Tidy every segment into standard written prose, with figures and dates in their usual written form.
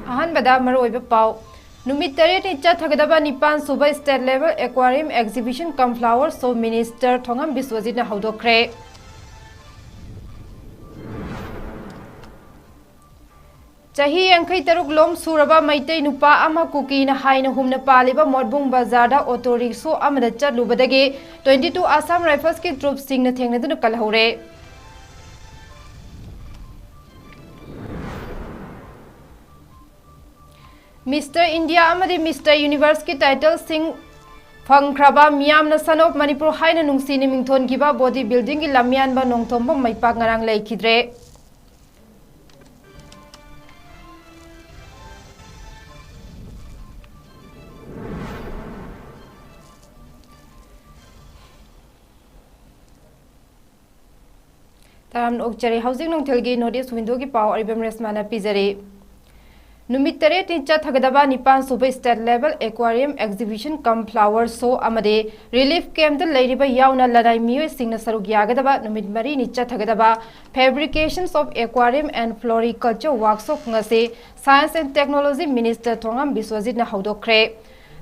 अहनबदा मरोइबा पाउ नुमित तरेट चथगदबा निपान सुबा state level aquarium exhibition cum flower show minister Thongam Biswajit हौदोखरे चाही 53 लोम सुरबा मैतै नुपा अमा कुकीना हाइना हुमना पालिबा मोडबुंग बाजारदा ऑटो रिक्शो अमदा चलुबदगे 22 आसाम राइफल्स के ट्रूप सिंगना थेंगनदुना कलहौरे मिस्टर इंडिया अमदी मिस्टर यूनिवर्स की टाइटल सिंह फंख्रबा मियामना सन ऑफ मणिपुर हाइना नुंसीनि मिंथोनगिबा बॉडी बिल्डिंग की लमियानबा नोंथोंबा मैपाक ngarang लैखिद्रे ताराम ओक्चरे हाउसिंग नोंथेलगी नोटिस विंडो की पाव अरिबम रेशमा पिजरे नुमित तरेट चथगदबा निपान सुबह state level aquarium exhibition cum flower show अमदे रिलीफ कैम्प लेरिबा याउना लड़ाई मियोय सिंगना सरुक यागदबा नुमित मरी नि चथगदबा fabrications of aquarium and floriculture workshop ngase science and technology minister Thongam Biswajit ना हौदोखरे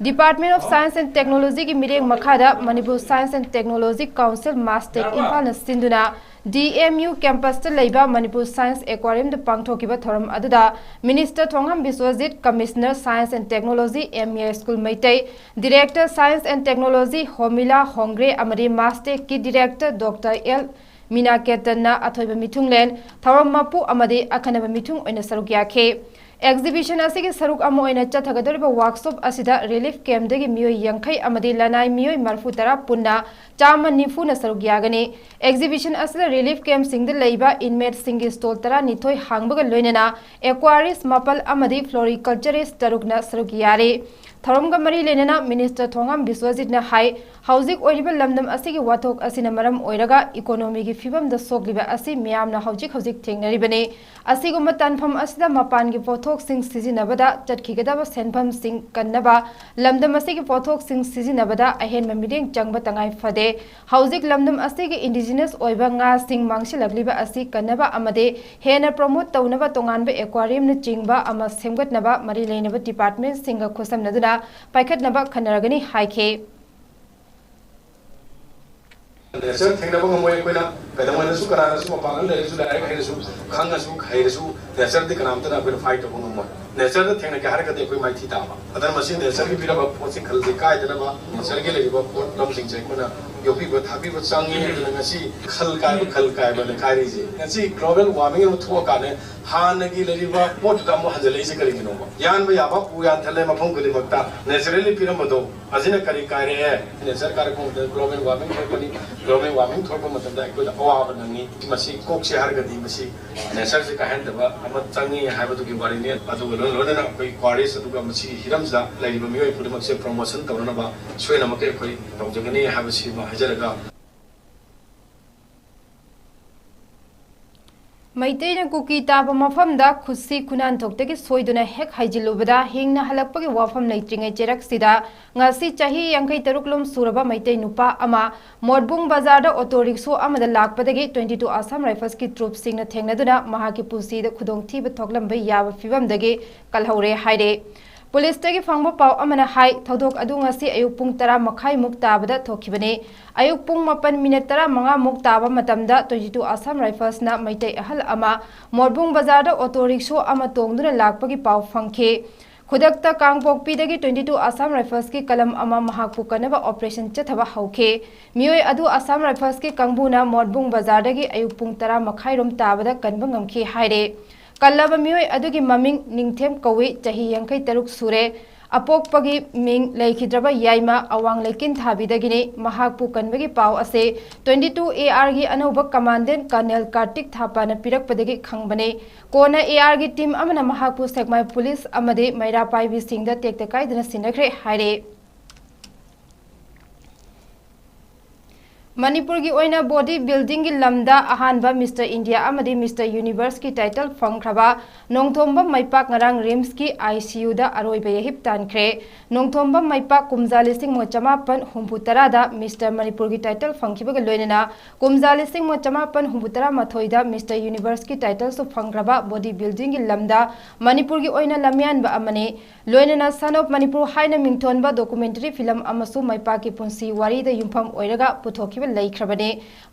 department of science and technology की मिरेंग मखादा Manipur science and technology council MASTEC Imphal सिंधुना DMU कैंपस लेबा मणिपुर साइंस एक्वेरियम पांगथोकिबा थोरम अदुदा minister Thongam Biswajit commissioner science and technology MA school Meitei director science and technology होमिला होंग्रे अमरी मास्टेक की डायरेक्टर डॉक्टर L मीनाकेतन अथोइबा मिथुंगलेन थोरम मपु अमदी अखनबा मिथुंग ओइना सरुक याखे एग्जीबिशन असिगे सरुक अमो ओइना चथगदरिबा वर्कशॉप असिदा रिलीफ कैम्प दगी मियोय यंखै अमदी लनाई मियोय मरफुतरा पुन्ना चामा निफुना सरुक यागनी एग्जीबिशन असिदा रिलीफ कैम्प सिंगद लैबा इनमेट सिंगी स्टॉल तरा निथोय हांगबगा लोइनना एक्वारिस्ट मपल अमदी फ्लोरिकल्चरिस्ट तरुकना सरुक यारे थरमगा मरी लेनना मिनिस्टर थोंगम बिस्वजितना हाई हौजिक ओइरिबा लमदम असिगी वाथोक असिना मरम ओइरगा इकोनॉमी की फिबम द सोगलिबा असि मियामना हौजिक थेंगनरिबने असिगुम तनफम असिदा मपान की पोथोक सिंग सिजिनबदा चटखिगदबा सेनफम सिंग कन्नबा लमदम असिगी पोथोक सिंग सिजिनबदा अहेन ममिदेंग चंगबा तंगाई फदे हौजिक लमदम असिगी इंडिजिनस ओइबा nga सिंग मांगसिलगलिबा असि कन्नबा अमदे हेना प्रमोट तौनबा तोंगानबा एक्वेरियम न चिंगबा अमा सेमगतनबा मरी लेनबा डिपार्टमेंट सिंग खुसमनदुना पाइखतनबा खनरगनी हाइखे नेचर थेंगनबा ngमोय कोइना कदमनसु करानसु मपागन लेसु डायरेक्ट हैसु खांगसु खैरसु नेचर दि कनामतना कोइ फाइट तब ngमोय नेचर द थेंगन के हारकते कोइ माइथि ताबा अदर मसिन नेचर की बिरबा पोसिंग खलजे कायदनबा नेचर के लेबा पोट लमसिंग चेकमना योपीबा थाबीबा चांगी नंगसी खल काय बन खारिजे नसी ग्लोबल वार्मिंग रो थो काने हानगी लेबा पोट दा मो हजले इसे करिगिनो यान बा याबा पुयान थले मफम गदि मक्ता नेचुरली पिरमदो अजिना करि कारे है नेचर कार को ग्लोबल वार्मिंग थोपनी ग्लोबल वार्मिंग थोप मतदा कोइ अवाब नंगी मसी कोकसे हारगदि मसी नेचर से काहेंदबा अम चांगी हाबदुगी वारिने अदुग लोदना कोइ क्वारिस अदुग मसी हिरमजा लेबा मियोय पुदमक से प्रमोशन तौरनबा सोयना मके कोइ तौजगनी हाबसी हजरगा मैतैना कुकी ताब मफमदा खुसी खुनान थोक्तगी सोइदुना हेक हाइजिलुबदा हिंगना हलकपगी वाफम लैत्रिङै चेरक्सिदा ngasi चाही 53 लोम सुरबा मैतै नुपा अमा मोडबुंग बाजारदा ऑटो रिक्शो अमदा लाकपदगी 22 आसाम राइफल्स की ट्रूप सिंगना थेंगनदुना महाकी पुसीदा खुदोंथीब थोकलंबै याब फिबमदगी कलहौरे हाइरे पुलिस तगी फंगबो पाव अमना हाई थौदोक अदु ngasi अयुक पुंग 10 मखाई मुक ताबदा थोखिबने अयुक पुंग 9 मिनट 15 मुक ताबा मतमदा 22 आसाम राइफल्स ना मैतै अहल अमा मोरबुंग बाजारदा ऑटो रिक्शो अमा तोंगदुना लाकपगी पाव फंखे खुदकता कांगपोकपीदगी 22 आसाम राइफल्स की कलम अमा महाकपु कनबा ऑपरेशन चथबा हौखे मियोय अदु आसाम राइफल्स की कंगबुना मोरबुंग बाजारदगी अयुक पुंग 10 मखाई रोम ताबदा कनबा ngमखे हाइरे कल्लब मियोय अदुगी ममिंग निंगथेम कौई चाही 53 सुरे अपोकपगी मिंग लैखिद्रबा याइमा अवांग लेकिन थाबिदगिनी महाकपु कनबगी पाव असे 22 AR गी अनौब कमांडेंट कर्नल कार्तिक थापाना पिरकपदगी खंगबने कोना AR गी टीम अमना महाकपु सेगमाय पुलिस अमदे मैरा पाइबी सिंगदा टेक्तकाइदना सिनखरे हाइरे Manipur की ओइना बॉडी बिल्डिंग की लमदा अहानबा मिस्टर इंडिया अमदी मिस्टर यूनिवर्स की टाइटल फंगख्रबा नोंथोंबा माइपाक ngarang रिम्स की ICU दा अरोइबे हिप तानख्रे नोंथोंबा माइपाक कुमजा लिसिंग मोचमापन हुंपुतरा दा मिस्टर मणिपुर की टाइटल फंगखिबगा लोइनना कुमजा लिसिंग मोचमापन हुंपुतरा माथोइदा मिस्टर यूनिवर्स की टाइटल सु फंगख्रबा बॉडी बिल्डिंग की लमदा मणिपुर की ओइना लमयानबा अमने लोइनना सन ऑफ मणिपुर हाइना मिंगथोनबा डॉक्यूमेंटरी फिल्म अमसु माइपाक की पुंसी वारी दा युमफम ओइरगा पुथोखिबा लैख्रबने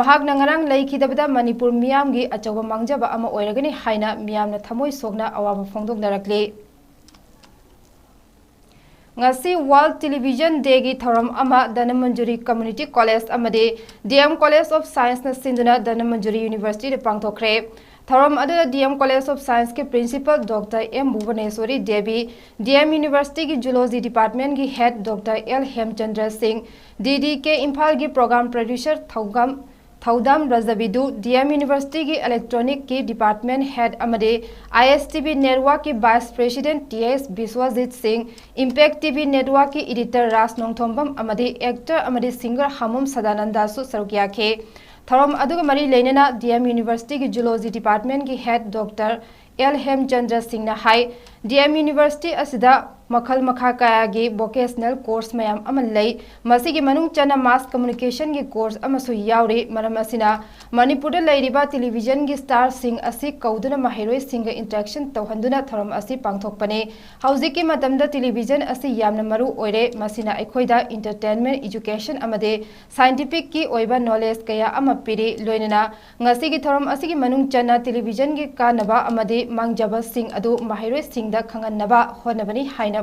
महागना ngarang लैखिदबदा मणिपुर मियामगी अचौबा मांगजबा अमा ओइरगनि हाइना मियामना थमोइ सोगना अवाबा फोंदोंनरक्ले ngasi World Television Day gi thoram ama Danamanjuri Community College amade DM College of Science na sinduna Danamanjuri University de pangthokre thoram adu DM College of Science ke principal Dr. M. Bhubaneswari Devi DM University ki Zoology Department ki head Dr. L. Hemchandra Singh DDK Imphal ki program producer Thaudam Razabidu DM University की electronic की department head अमदे ISTV network की vice president TS Biswajit Singh impact TV network की editor Raj Nongthombam अमदे actor अमदे singer Hamom Sadananda सु सरुकियाखे थरम अदुग मरी लेनेना DM University की जूलॉजी डिपार्टमेंट की head doctor L. Hemchandra Singh na hai DM University asida मखल मखा कायागी वोकेशनल कोर्स मयाम अमन लई मसिगी मनुंग चना मास कम्युनिकेशन की कोर्स अमसु यावरे मरम असिना मणिपुर लैरिबा टेलीविजन की स्टार सिंह असि कौदुना महिरोय सिंह इंटरेक्शन तौहंदुना थरम असि पांगथोकपने हौजिकी मतमदा टेलीविजन असि यामना मरु ओइरे मसिना अखोइदा एंटरटेनमेंट एजुकेशन अमदे साइंटिफिक की ओइबा नॉलेज कया अमा पिरि लोइनना ngasi थरम असि मनुंग चना टेलीविजन की कानबा अमदे मांगजबा सिंह अदु महिरोय सिंह दा खंगनबा होनबनी हाइना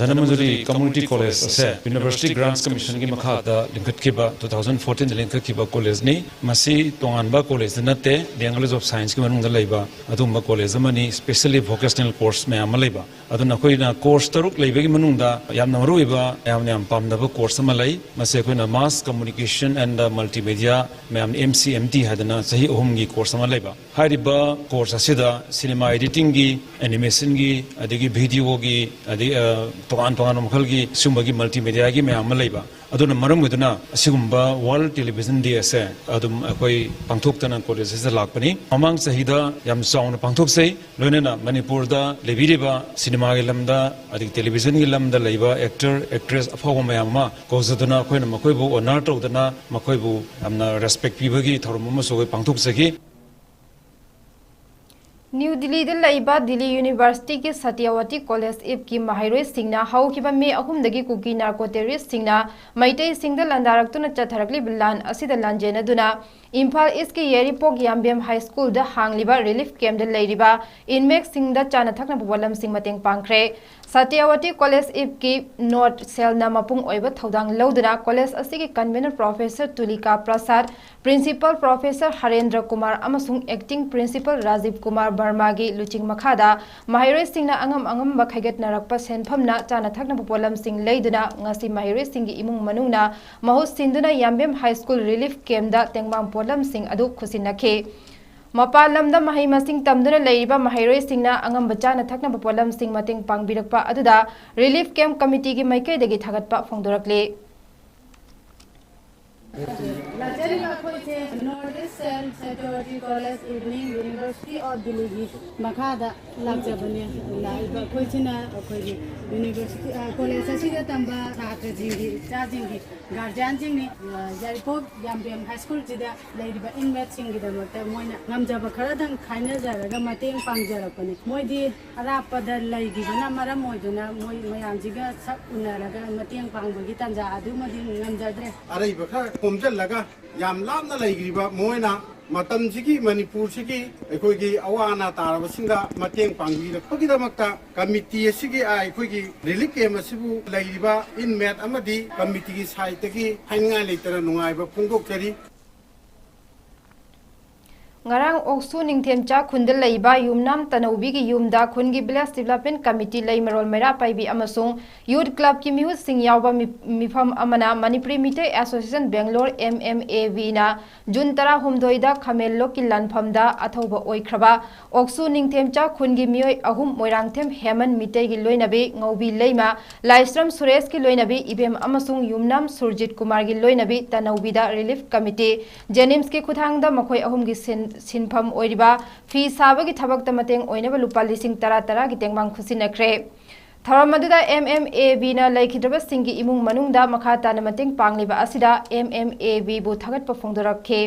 Dhanamajuri Community College ase University Grants Commission ki makha da linkhat kiba 2014 da linkhat kiba college ni masi tonganba college nate Indian College of Science ki manung da laiba adumba college amani specially vocational course me ama laiba aduna koina course taruk laiba ki manung da yamna maruiba yamna yam pamdaba course ama lai masi koina mass communication and multimedia me am MCMT hadana sahi ohum gi course ama laiba hariba course asida cinema editing gi animation gi adigi video gi adigi togan mkhal gi sumba gi multimedia gi me am laiba aduna maram guduna asigumba world television day ase adum akoi pangthoktana college se lakpani amang sahida yam sauna pangthok sei loinena manipur da lebiriba cinema gi lamda adik television gi lamda leiba actor actress afaw mayam ma kozaduna koina makoi bu honor tawdana makoi bu amna respect pibagi thorum ma sogoi pangthok segi new Delhi लैबा Delhi university की Satyawati college इब की माहिरोय सिंगना हौकिबा मे अहुमदगी Kuki narco terrorist सिंगना मैतै सिंगदा लंदारक्तुना चथरकली बिलान असिदा लांजेनदुना इम्फाल ईस्ट की येरिपोक याम्बेम हाई स्कूल दा हांगलिबा रिलीफ कैम्प दा लैरिबा इनमेक सिंगदा चाना थकना बुवलम सिंग मतेंग पांखरे सत्यवती कॉलेज इब की नोट सेलना मपुंग ओइबा थौदांग लौदना कॉलेज असि की convener professor Tulika Prasad principal professor Harendra Kumar अमसुंग एक्टिंग प्रिंसिपल राजीव कुमार वर्मा की लुचिंग मखादा माहिरोय सिंगना अंगम बखैगत नरकपा सेनफमना चाना थकना बुवलम सिंग लैदुना ngasi माहिरोय सिंग की इमुंग मनुंगना महु सिंदुना Yambem high school relief camp दा तेंगमांग पोलम सिंग अदु खुसिनखे मपाल लमदा महै मसिंग तमदुना लैरिबा माहिरोय सिंगना अंगम बचाना थकना पोलम सिंग मतेंग पांगबिरकपा अदुदा रिलीफ कैम्प कमिटी की माइकैदगी थागतपा फोंदोरकले Security College Evening University of Delhi Makhada Lakjabane Laiba Kochina Koi University College Asida Tamba Satra Jingi Chajingi Guardian Jingi Jaipur Yambem High School Jida Laiba Inmate Singi the Mata Moina Namjaba Karadan Kaina Zaraga Mating Pangjarapani Moidi Arapada Laigi Namara Moiduna Moyanjiga Unaraga Mating Pangagitanza Adumadi Namjadre Araiba Kumja Laga Yam Lamna Laigiba Moina Matam Siki Manipur Siki Ekogi Awana Taraba Singa Mateng Pangi the Pogidamaka Committee Siki I Kogi Relic Masibu Laiba Inmate Amadi Committee Saitaki Hanga later Nungaiba Pungo Keri ngarang oksu ningthemcha khundal leiba yumnam tanaubi gi yumda khungi village development committee leimarol maira paibi amasung youth club ki mihu sing yawba mifam amana manipuri mitei association bangalore MMAV na jun tara humdoida khamello ki lanphamda athauba oikraba oksu ningthemcha khungi mioi ahum moirangthem heman mitei gi loinabi ngaubi leima laisram suresh ki loinabi ibem amasung yumnam surjit kumar gi loinabi tanaubi da relief committee jenims ki khuthangda makhoi ahum gi sinpham oiriba fi sabagi thabakta mateng oinaba lupa lising tara gi tengmang khusinakre tharamadada MMAV na laikhidraba singi imung manungda makha tana mateng pangliba asida MMAV bu thagat pa phongdorakhe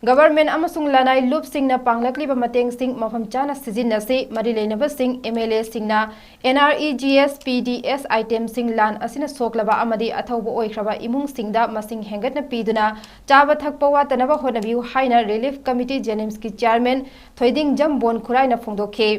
government amasung lanai loop sing na panglakliba mateng sing mafam chana sijinna se mari leinaba sing MLA sing na NREGS PDS item sing lan asina soklaba amadi athauba oikraba imung singda masing hengatna piduna chaba thakpa watanaba honabiu haina relief committee jenims ki chairman thoiding jambon khurai na phongdokhe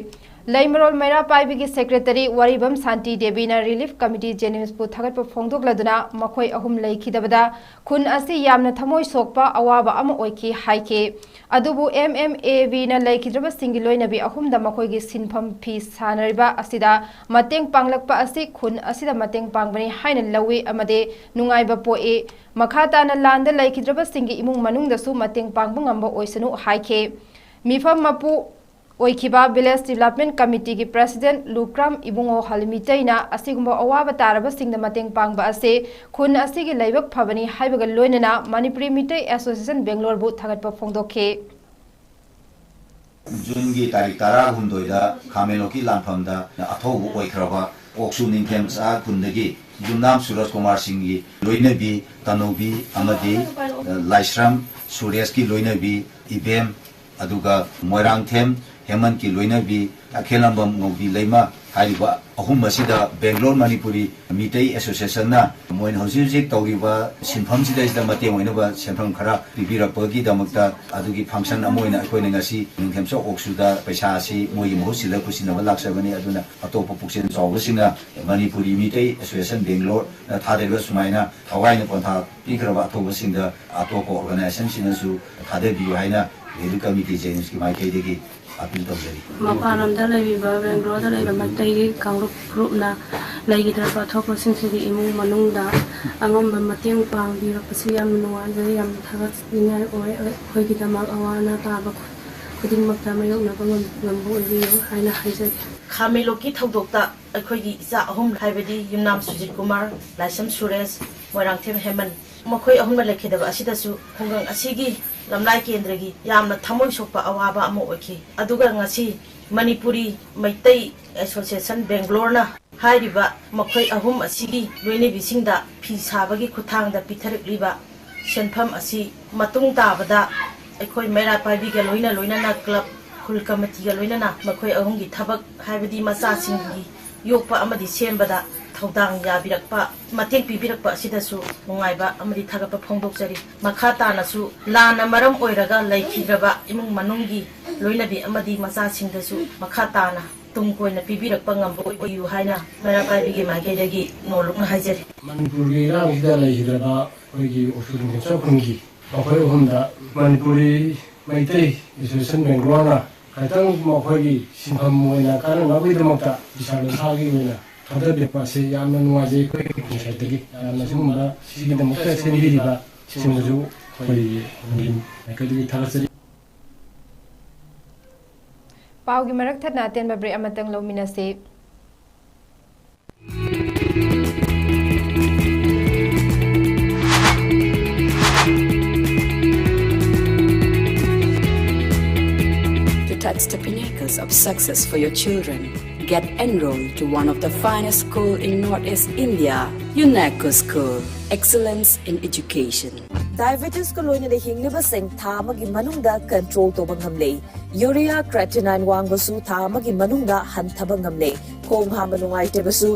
Laimarol Maira Paibigi Secretary Waribam Santi Debina Relief Committee Jenims pu thagat pa phongdokladuna makhoi ahum laikhidabada khun asi yamna thamoi sokpa awaba ama oiki haike adubu MMAV na laikhidraba singi loinabi ahum da makhoi gi sinpham phi sanariba asida mateng panglakpa asi khun asida mateng pangbani haina lawi amade nungaiba poe makhata na landa laikhidraba singi imung manungda su mateng pangbu ngamba oisanu haike mifam mapu Oikiba Village Development Committee ki President Lukram Ibungo Halmiteina asigumba awaba taraba singda mateng pangba ase khun asigi laibak phabani haibaga loinana Manipuri Mitei Association Bangalore bu thagatpa phongdokhe Jungi tarik tara humdoida khameloki lanphamda athobu oikraba oksu ningthem sa khundagi Yumnam Suraj Kumar Singhi loinabi tanobi amadi laisram suresh ki loinabi ibem aduga moirangthem heman ki loinabi akhelambam ngobi leima haiba ahum masida Bangalore Manipuri Mitei Association na moin hojik tawriba sinpham sida mate moinaba senpham khara bibirakpagi damakta adugi function amoina akoina ngasi ningthemso oksuda paisa asi moi mohsila kusinaba laksabani aduna atopa puksen sawbasina Manipuri Mitei Association Bangalore thadeba sumaina awaina kontha pikraba atobasinda atopa organization sinasu thadebi haina Relief Committee James ki maikaidegi appeal tawjari maparamda leiba Bangalore da leiba matai kangrup group na leigidra pathopa singsigi imung manungda angomba mateng pangbira pasi yam nuwajari yam thagat ningai oi hoigidama awana taba khuding makta mayok na bangam ngambu riyo haina haijari Khameloki thaudokta akhoi isa ahum haibadi Yumnam Sujit Kumar Laisam Suresh Moirangthem Heman makhoi ahum lekhidaba asidasu khongang asigi lamlai kendragi yamna thamoi sokpa awaba ama oiki aduga ngasi Manipuri Mitei Association Bangalore na hairiba makhoi ahum asigi loine bisingda phi sabagi khuthangda pitharikliba senpham asi matung tabada akhoi mera paibi ga loina na club khul committee ga loina na makhoi ahum gi thabak haibadi macha singi yokpa amadi sembada thaudang yabirakpa mateng pibirakpa sidasu nungaiba amadi thagapa phongdokjari makhata nasu lana maram oiraga laikhidraba imung manungi loinabi amadi macha singdasu makhata na tungkoina pibirakpa ngambo oyu haina mera kaibigi maikedagi nolukna haijari Manipuri rangida laikhidraba oigi osuring chokungi akhoi humda Manipuri Mitei Association Bangalore kaitang makhoi sinpham moina kana ngabidamata bisalo sagi moina Ada depasi yang menuaji koi kunci tadi, yang semua sisi demokrasi sendiri juga semua tu koi mungkin mereka juga thar seri. Pau gi marak that na ten babre amatang lo minase To touch the pinnacles of success for your children, get enrolled to one of the finest schools in Northeast India, 𝐁𝐫𝐸 School. Excellence in Education. Diabetes ko loina de hingliba seng thamagi manungda control to bangamle. Urea creatinine wangbasu thamagi manungda hanthaba ngamle. Khong hamba nungai tebasu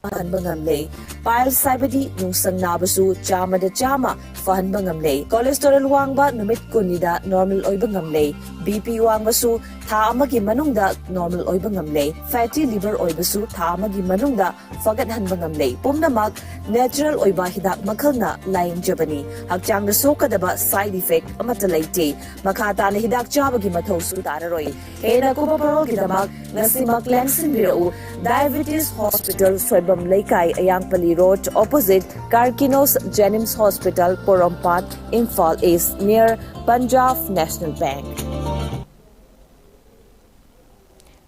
fahanba ngamle. Pile saibadi nungsang nabasu chama da chama fahanba ngamle. Cholesterol wangba numit kunida normal oiba ngamle. BP wangbasu tha amagi manungda normal oiba ngamle fatty liver oibasu tha amagi manungda fagat hanba ngamle pumnamak natural oiba hidak makhalna lain jabani hakchang sokadaba side effect amata leite makata na hidak chabagi mathau su tararoi hena ko parol gidamak nasimak lensin birau diabetes hospital soibam leikai ayangpali road opposite Karkinos Jennings Hospital Porompat Imphal East near Punjab National Bank.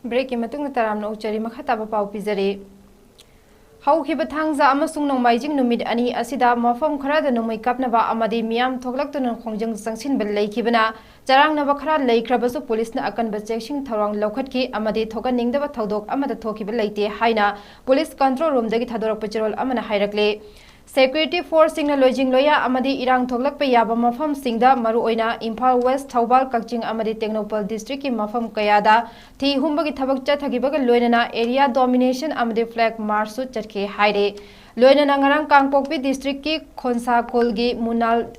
Break matung taram no chari makhataba pau pizare. Haukiba thangza amasung nongmaijing numit ani asida mafam kharada nongmai kapnaba amadi miam thoklaktuna khongjang sangsin bal leikibana charang naba khara leikrabasu police na akan bachexing thorang lokhatki amadi thogan ningdaba thodok amada thokiba leite haina police control room dagi thadorak patrol amana hairakle security force singna lojing loya amadi irang thoklak pe yaba mafam singda maru oina Imphal West Thobal Kakching amadi Technopal district ki mafam kayada thi humbagi thabak chathagibaga loinana area domination amadi flag march su chatke haire loinana ngarang Kangpokpi district ki Khonsakolgi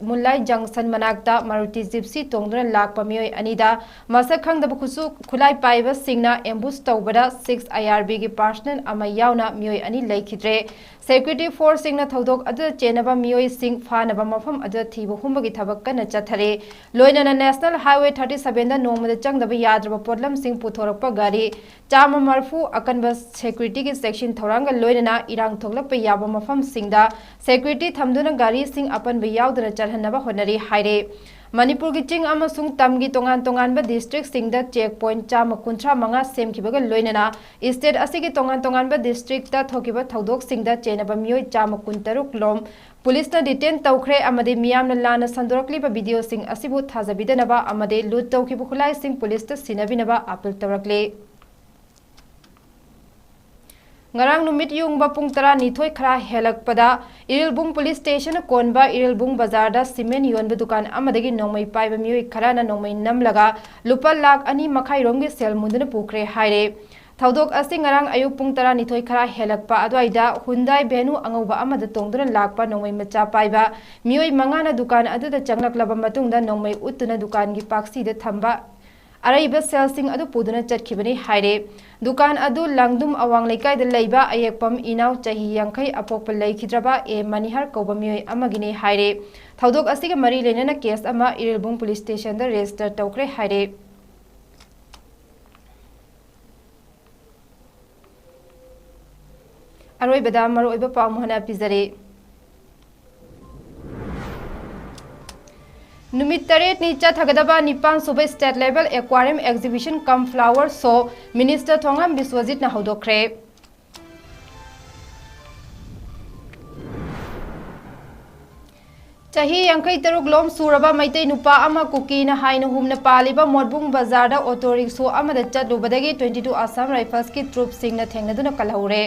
Mulai junction manakta Maruti Gypsy tongdra lakpa mioi anida masak khangdaba khusu khulai paiba singna ambush tawbada 6 IRB gi personal ama yauna mioi ani leikhidre security force singna thodok adu chenaba mioi sing phanaba mafam adu thibu humbagi thabak kana chathare loinana national highway 37 da nomada changdaba yadraba podlam sing puthorakpa gari chama marfu akanba security gi section thoranga loinana irang thoklakpa yaba mafam singda security thamduna gari sing apan ba yaudana charhanaba honari haire Manipur ki ching amasung tamgi tongan ba district singda checkpoint chama kuntra manga semkibaga loinana state asigi tongan ba district ta thokiba thodok singda chenaba mioi chama kuntaruk lom police na detain tawkhre amade miyamna lana sandorakli ba video sing asibu thajabidanaba amade lut tawkibu khulai sing police ta sinabinaba appeal tawrakle ngarang numit yung ba pung tara nithoi khara helakpada Irilbung police station konba Irilbung bazar da cement yonba dukan amadagi nomai paiba mioi khara na nomai namlaga lupa lakh ani makhai romgi sel munduna pukre haire thodok asi ngarang ayuk pung tara nithoi khara helakpa adwaida Hyundai Venue angauba amada tongduna lakpa nomai macha paiba mioi mangana dukan aduda changlaklaba matungda nomai uttuna dukan gi paksi de thamba Araiba selsing adu puduna chatkibani haire dukan adu langdum awang leikai da leiba ayekpam inaw chahi yangkai apokpa leikidraba e manihar kauba mioi amagine haire thodok asiga mari lenana case ama Irilbung police station da register tawkre haire aroi bada maro iba pamuhana pizare Numit taret ni chathagdaba Nipan Suba State Level Aquarium Exhibition cum Flower Show Minister Thongam Biswajit na hodokre Chahi yankai taruk lom suraba maitai nupa ama kuki na haina humna paliba modbung bazar da auto rickshaw ama da chatlubadagi 22 Assam Rifles ki troop sing na thengnaduna kalhaure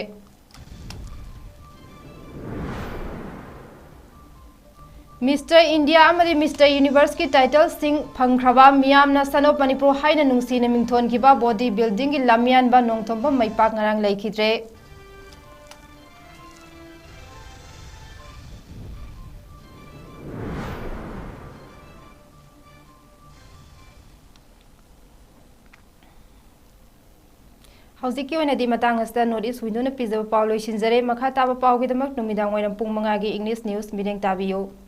Mr. India amadi Mr. Universe ki title sing phangkhraba miyamna sanop Manipur haina nungsina mingthon kiba body building ki lamian ba nongthomba maipak ngarang leikhidre Hausikki oina di matang asta notice window na pizza pawlo shinjare makha taba pawgidamak numidang oina pung 5 gi English news mideng tabiyo